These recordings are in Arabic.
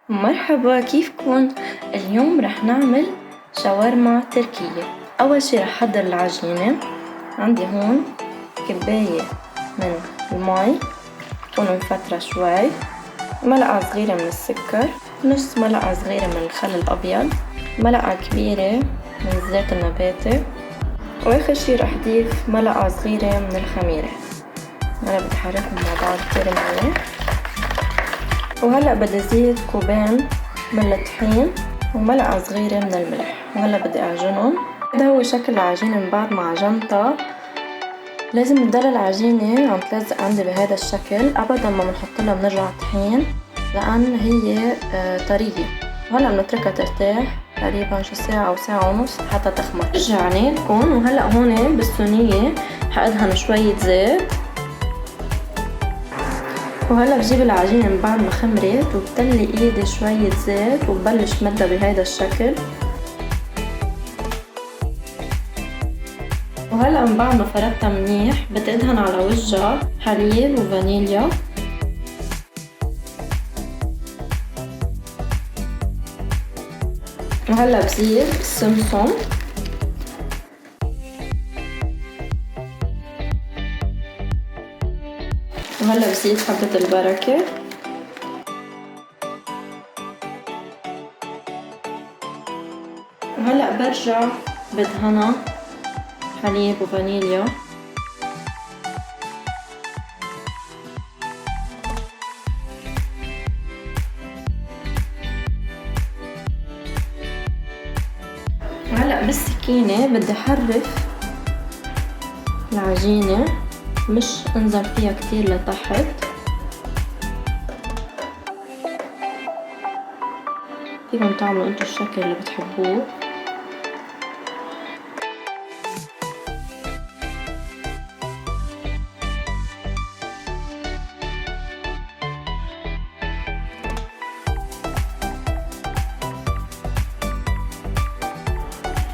مرحبا، كيفكن؟ اليوم رح نعمل شاورما تركية. أول شي رح حضر العجينة. عندي هون كباية من المي تكون مفترة شوي، ملعقة صغيرة من السكر، نص ملعقة صغيرة من الخل الأبيض، ملعقة كبيرة من الزيت النباتي، وآخر شي رح ضيف ملعقة صغيرة من الخميرة. هلا بدي أحركهم مع بعض كتير منيح. وهلأ بدي زيد كوبين من الطحين وملعقة صغيرة من الملح، وهلأ بدي أعجنهم. هذا هو شكل العجينة من بعد ما عجنتها. لازم تضل العجينة عم تلزق عندي بهذا الشكل، أبدا ما بنحطلها بنرجع طحين لأن هي طرية. وهلأ بنتركها ترتاح تقريبا شي ساعة أو ساعة ونص حتى تخمر. رجعني لكم، وهلأ هون بالصينية حأدهن شوية زيت، وهلا بجيب العجينة من بعد ما خمرت وبتلي ايدي شوية زيت وببلش مدها بهيدا الشكل. وهلا من بعد ما فردتها منيح بدي ادهن على وجهها حليب وفانيليا. وهلا بزيد سمسم، وهلا بزيد حبة البركة، وهلا برجع بدهنها حليب وفانيليا. وهلا بالسكينة بدي حرف العجينة، مش انزل فيها كتير لتحت. فيكن تعملوا انتو الشكل اللي بتحبوه.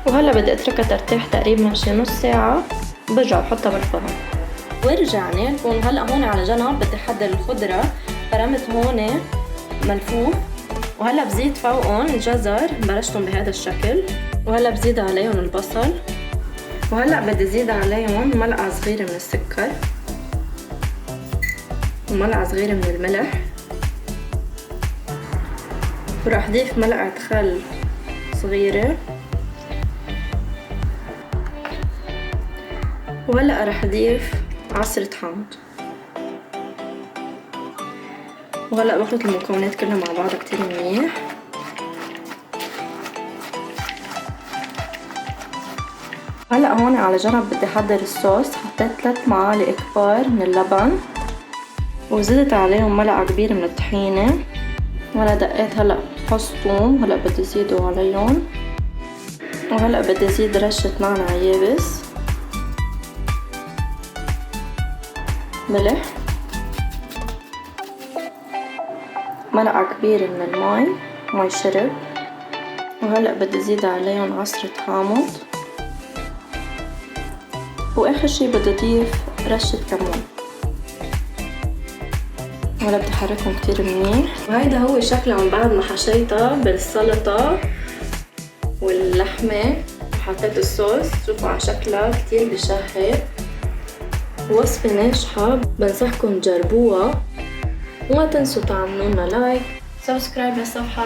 وهلا بدي اتركها ترتاح تقريبا شي نص ساعة، برجع بحطها بالفرن. ورجعنا لكم، وهلا هون على جنب بدي احضر الخضرة. فرمت هون ملفوف، وهلا بزيد فوقهم الجزر برشتهم بهذا الشكل، وهلا بزيد عليهم البصل، وهلا بدي زيد عليهم ملعقة صغيرة من السكر وملعقة صغيرة من الملح، وراح ضيف ملعقة خل صغيرة، وهلأ رح ضيف عصرة حامض. وهلأ بخلط المكونات كلها مع بعض كتير منيح. هلأ هون على جنب بدي احضر الصوص. حطيت 3 معالق كبار من اللبن، وزدت عليهم ملعقة كبيرة من الطحينة، وهلا دقيت هلأ فص ثوم هلأ بدي زيده عليهم، وهلأ بدي زيد رشة نعناع يابس، ملح، ملعقة كبيرة من المي، مي شرب، وهلأ بدي زيد عليهم عصرة حامض، واخر شي بدي ضيف رشة كمون. وهلا بدي احركهم كتير منيح. وهيدا هو شكلها من بعد ما حشيتها بالسلطة واللحمة وحطيت الصوص. شوفوا على شكلها كتير بشهي، وصفة ناجحة، بنصحكم تجربوها. وما تنسوا تعملونا لايك سبسكرايب للصفحة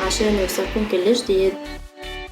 عشان يوصلكم كل جديد.